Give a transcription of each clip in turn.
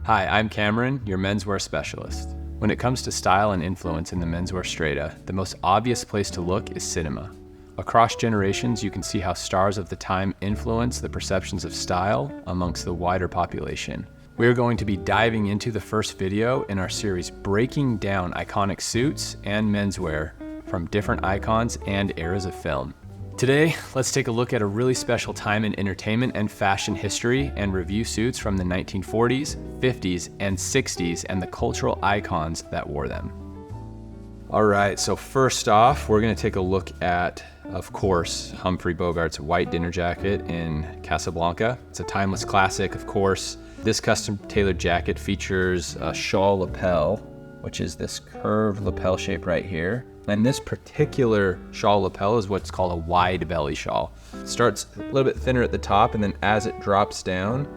Hi, I'm Cameron, your menswear specialist. When it comes to style and influence in the menswear strata, the most obvious place to look is cinema. Across generations, you can see how stars of the time influence the perceptions of style amongst the wider population. We're going to be diving into the first video in our series breaking down iconic suits and menswear from different icons and eras of film. Today, let's take a look at a really special time in entertainment and fashion history and review suits from the 1940s, 50s, and 60s and the cultural icons that wore them. All right, so first off, we're gonna take a look at, of course, Humphrey Bogart's white dinner jacket in Casablanca. It's a timeless classic, of course. This custom tailored jacket features a shawl lapel, which is this curved lapel shape right here. And this particular shawl lapel is what's called a wide belly shawl. It starts a little bit thinner at the top, and then as it drops down,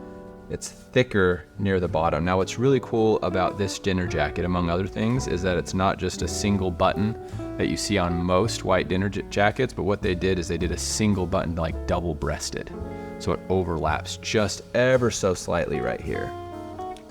it's thicker near the bottom. Now what's really cool about this dinner jacket, among other things, is that it's not just a single button that you see on most white dinner jackets, but what they did is they did a single button, like double-breasted. So it overlaps just ever so slightly right here.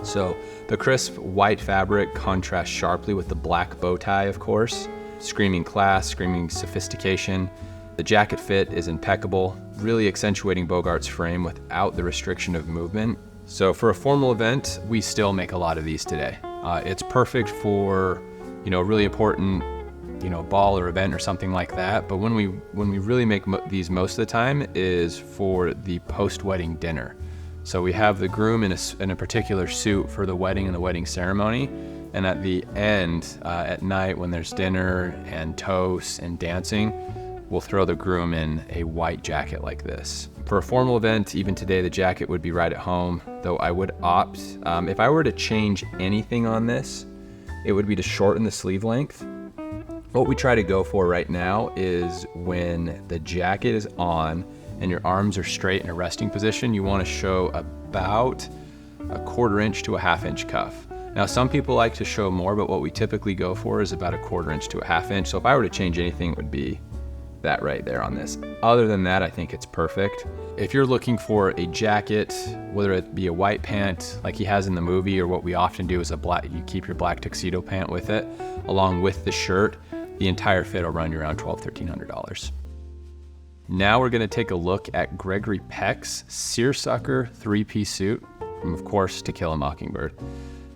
So the crisp white fabric contrasts sharply with the black bow tie, of course, screaming class, screaming sophistication. The jacket fit is impeccable, really accentuating Bogart's frame without the restriction of movement. So for a formal event, we still make a lot of these today. It's perfect for, a really important, ball or event or something like that. But when we really make these most of the time is for the post-wedding dinner. So we have the groom in a particular suit for the wedding and the wedding ceremony. And at the end, at night when there's dinner and toast and dancing, we'll throw the groom in a white jacket like this. For a formal event, even today, the jacket would be right at home, though I would opt, if I were to change anything on this, it would be to shorten the sleeve length. What we try to go for right now is when the jacket is on and your arms are straight in a resting position, you want to show about a 1/4 inch to a 1/2 inch cuff. Now, some people like to show more, but what we typically go for is about a 1/4 inch to a 1/2 inch. So if I were to change anything, it would be that right there on this. Other than that, I think it's perfect. If you're looking for a jacket, whether it be a white pant like he has in the movie, or what we often do is you keep your black tuxedo pant with it, along with the shirt, the entire fit will run you around $1,200, $1,300. Now we're gonna take a look at Gregory Peck's seersucker 3-piece suit from, of course, To Kill a Mockingbird.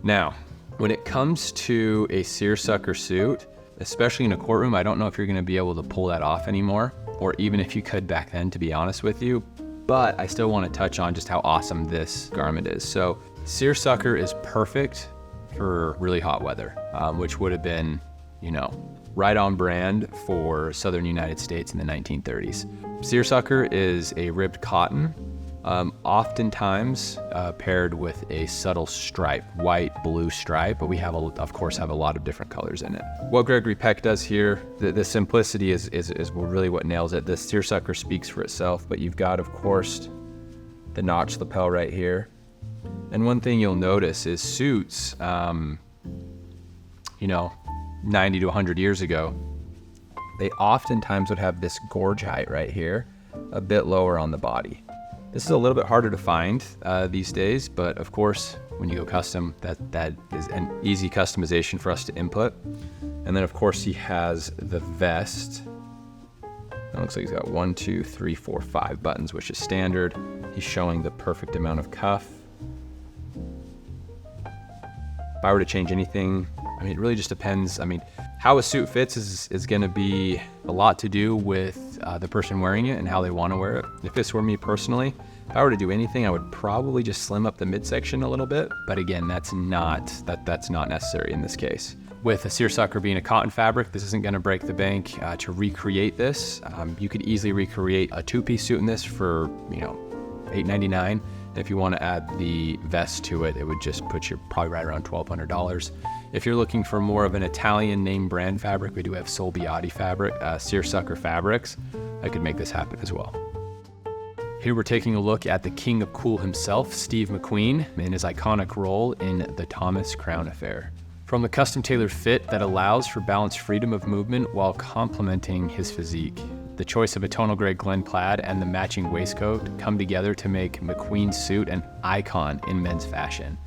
Now, when it comes to a seersucker suit, especially in a courtroom, I don't know if you're gonna be able to pull that off anymore, or even if you could back then, to be honest with you, but I still wanna touch on just how awesome this garment is. So seersucker is perfect for really hot weather, which would have been, right on brand for Southern United States in the 1930s. Seersucker is a ribbed cotton, oftentimes paired with a subtle stripe, white, blue stripe, but we of course have a lot of different colors in it. What Gregory Peck does here, the simplicity is really what nails it. The seersucker speaks for itself, but you've got, of course, the notched lapel right here. And one thing you'll notice is suits, 90 to 100 years ago, they oftentimes would have this gorge height right here, a bit lower on the body. This is a little bit harder to find these days, but of course, when you go custom, that is an easy customization for us to input. And then of course he has the vest. It looks like he's got 1, 2, 3, 4, 5 buttons, which is standard. He's showing the perfect amount of cuff. If I were to change anything, it really just depends. How a suit fits is gonna be a lot to do with the person wearing it and how they wanna wear it. If this were me personally, if I were to do anything, I would probably just slim up the midsection a little bit. But again, that's not necessary in this case. With a seersucker being a cotton fabric, this isn't gonna break the bank. To recreate this, you could easily recreate a 2-piece suit in this for, $8.99. If you want to add the vest to it, it would just put you probably right around $1,200. If you're looking for more of an Italian name brand fabric, we do have Solbiati fabric, seersucker fabrics. I could make this happen as well. Here we're taking a look at the king of cool himself, Steve McQueen, in his iconic role in the Thomas Crown Affair. From the custom tailored fit that allows for balanced freedom of movement while complementing his physique. The choice of a tonal gray Glen plaid and the matching waistcoat come together to make McQueen's suit an icon in men's fashion.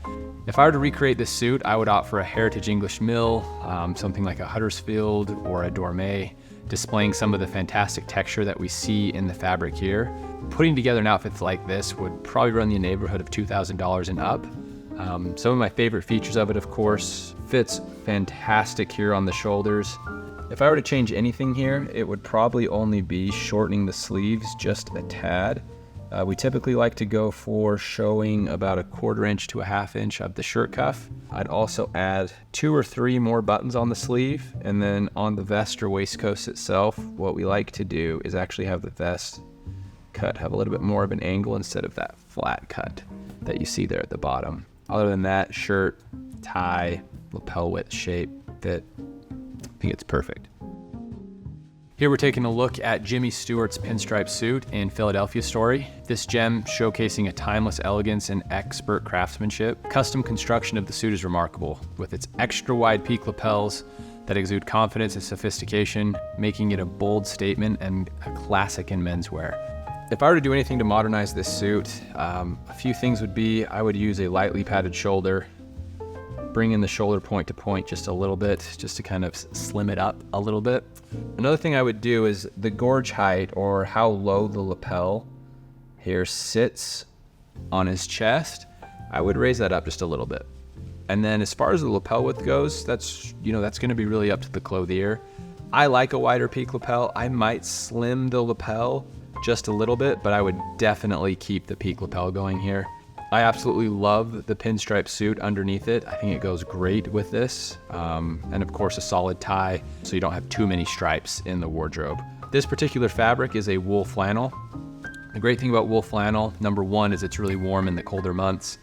If I were to recreate this suit, I would opt for a heritage English mill, something like a Huddersfield or a Dormé, displaying some of the fantastic texture that we see in the fabric here. Putting together an outfit like this would probably run the neighborhood of $2,000 and up. Some of my favorite features of it, of course, fits fantastic here on the shoulders. If I were to change anything here, it would probably only be shortening the sleeves just a tad. We typically like to go for showing about 1/4 inch to 1/2 inch of the shirt cuff. I'd also add 2 or 3 more buttons on the sleeve, and then on the vest or waistcoat itself, what we like to do is actually have the vest cut have a little bit more of an angle instead of that flat cut that you see there at the bottom. Other than that, shirt, tie, lapel width, shape, fit, I think it's perfect. Here we're taking a look at Jimmy Stewart's pinstripe suit in Philadelphia Story. This gem showcasing a timeless elegance and expert craftsmanship. Custom construction of the suit is remarkable, with its extra wide peak lapels that exude confidence and sophistication, making it a bold statement and a classic in menswear. If I were to do anything to modernize this suit, a few things would be, I would use a lightly padded shoulder, bring in the shoulder point to point just a little bit, just to kind of slim it up a little bit. Another thing I would do is the gorge height, or how low the lapel here sits on his chest, I would raise that up just a little bit. And then as far as the lapel width goes, that's gonna be really up to the clothier. I like a wider peak lapel. I might slim the lapel just a little bit, but I would definitely keep the peak lapel going here. I absolutely love the pinstripe suit underneath it. I think it goes great with this. And of course a solid tie, so you don't have too many stripes in the wardrobe. This particular fabric is a wool flannel. The great thing about wool flannel, number one, is it's really warm in the colder months.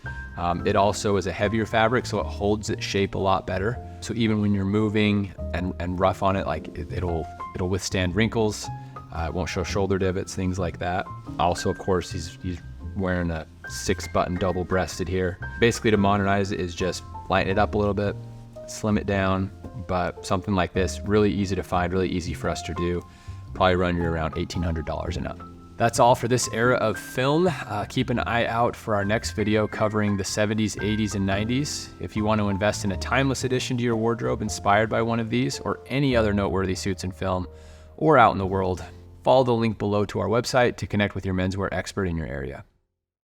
It also is a heavier fabric, so it holds its shape a lot better. So even when you're moving and rough on it, like it'll withstand wrinkles. It won't show shoulder divots, things like that. Also, of course, he's wearing a 6-button double-breasted here. Basically, to modernize it is just lighten it up a little bit, slim it down, but something like this, really easy to find, really easy for us to do. Probably run you around $1,800 and up. That's all for this era of film. Keep an eye out for our next video covering the 70s, 80s, and 90s. If you want to invest in a timeless addition to your wardrobe inspired by one of these or any other noteworthy suits in film or out in the world, follow the link below to our website to connect with your menswear expert in your area.